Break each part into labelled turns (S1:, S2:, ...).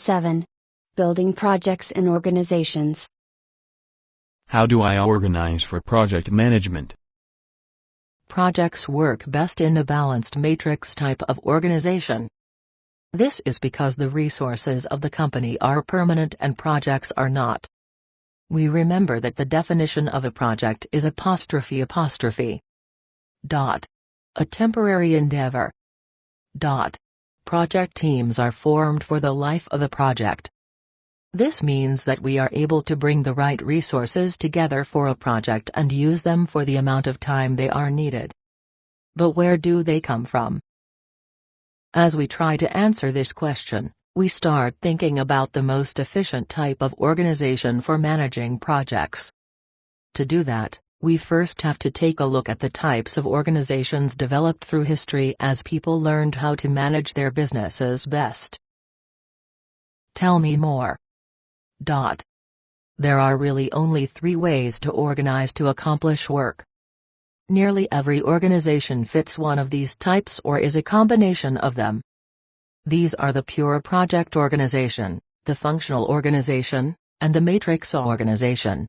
S1: 7. Building projects and organizations.
S2: How do I organize for project management?
S3: Projects work best in a balanced matrix type of organization. This is because the resources of the company are permanent and projects are not. We remember that the definition of a project is apostrophe. A temporary endeavor. Project teams are formed for the life of a project. This means that we are able to bring the right resources together for a project and use them for the amount of time they are needed. But where do they come from? As we try to answer this question, we start thinking about the most efficient type of organization for managing projects. To do that, we first have to take a look at the types of organizations developed through history as people learned how to manage their businesses best. Tell me more. There are really only 3 ways to organize to accomplish work. Nearly every organization fits one of these types or is a combination of them. These are the pure project organization, the functional organization, and the matrix organization.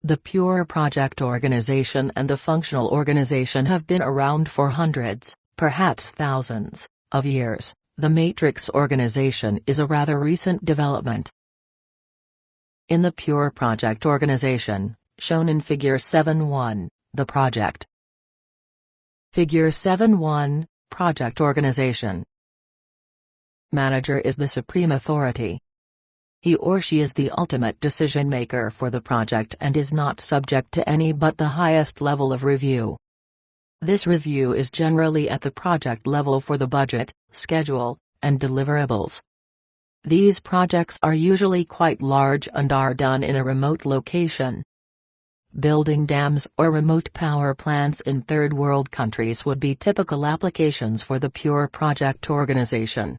S3: The pure project organization and the functional organization have been around for hundreds, perhaps thousands, of years. The matrix organization is a rather recent development. In the pure project organization, shown in Figure 7.1, the project. Figure 7.1, Project Organization. Manager is the supreme authority. He or she is the ultimate decision maker for the project and is not subject to any but the highest level of review. This review is generally at the project level for the budget, schedule, and deliverables. These projects are usually quite large and are done in a remote location. Building dams or remote power plants in third world countries would be typical applications for the pure project organization.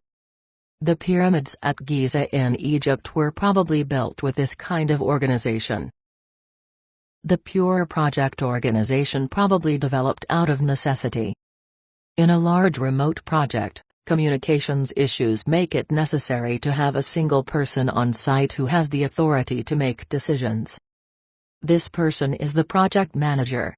S3: The pyramids at Giza in Egypt were probably built with this kind of organization. The pure project organization probably developed out of necessity. In a large remote project, communications issues make it necessary to have a single person on site who has the authority to make decisions. This person is the project manager.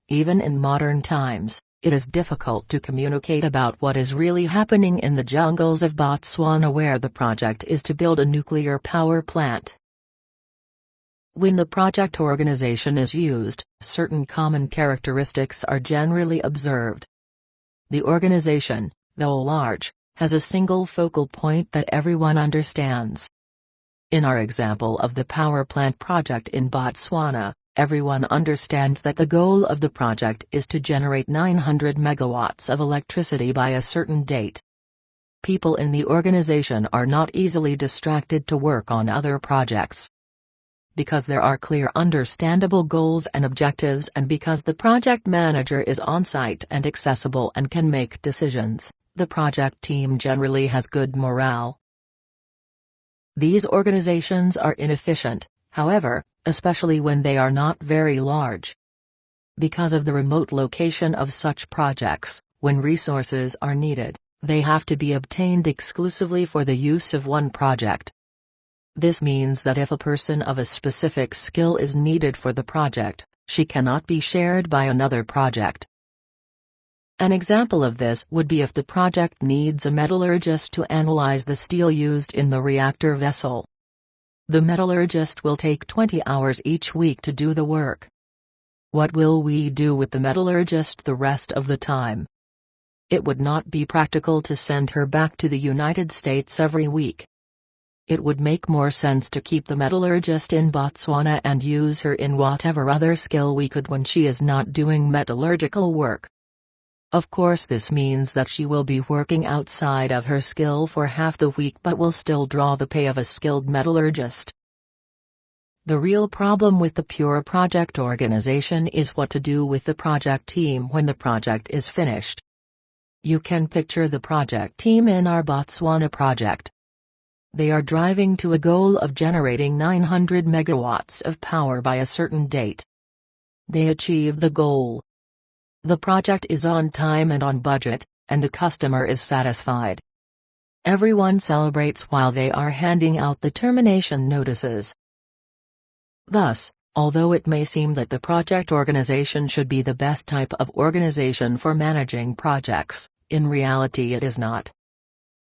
S3: Even in modern times, it is difficult to communicate about what is really happening in the jungles of Botswana where the project is to build a nuclear power plant. When the project organization is used, certain common characteristics are generally observed. The organization, though large, has a single focal point that everyone understands. In our example of the power plant project in Botswana, everyone understands that the goal of the project is to generate 900 megawatts of electricity by a certain date. People in the organization are not easily distracted to work on other projects. Because there are clear understandable goals and objectives and because the project manager is on-site and accessible and can make decisions, the project team generally has good morale. These organizations are inefficient, however, especially when they are not very large. Because of the remote location of such projects, when resources are needed, they have to be obtained exclusively for the use of one project. This means that if a person of a specific skill is needed for the project, she cannot be shared by another project. An example of this would be if the project needs a metallurgist to analyze the steel used in the reactor vessel. The metallurgist will take 20 hours each week to do the work. What will we do with the metallurgist the rest of the time? It would not be practical to send her back to the United States every week. It would make more sense to keep the metallurgist in Botswana and use her in whatever other skill we could when she is not doing metallurgical work. Of course, this means that she will be working outside of her skill for half the week but will still draw the pay of a skilled metallurgist. The real problem with the pure project organization is what to do with the project team when the project is finished. You can picture the project team in our Botswana project. They are driving to a goal of generating 900 megawatts of power by a certain date. They achieve the goal. The project is on time and on budget, and the customer is satisfied. Everyone celebrates while they are handing out the termination notices. Thus, although it may seem that the project organization should be the best type of organization for managing projects, in reality it is not.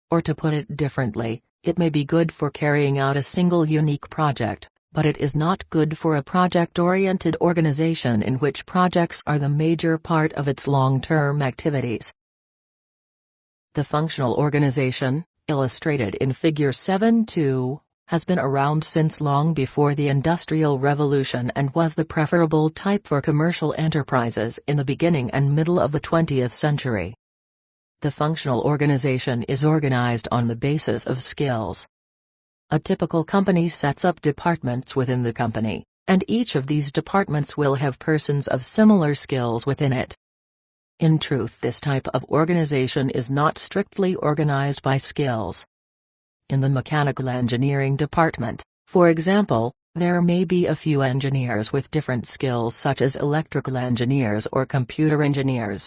S3: Or to put it differently, it may be good for carrying out a single unique project, but it is not good for a project-oriented organization in which projects are the major part of its long-term activities. The functional organization, illustrated in Figure 7.2, has been around since long before the Industrial Revolution and was the preferable type for commercial enterprises in the beginning and middle of the 20th century. The functional organization is organized on the basis of skills. A typical company sets up departments within the company, and each of these departments will have persons of similar skills within it. In truth, this type of organization is not strictly organized by skills. In the mechanical engineering department, for example, there may be a few engineers with different skills such as electrical engineers or computer engineers,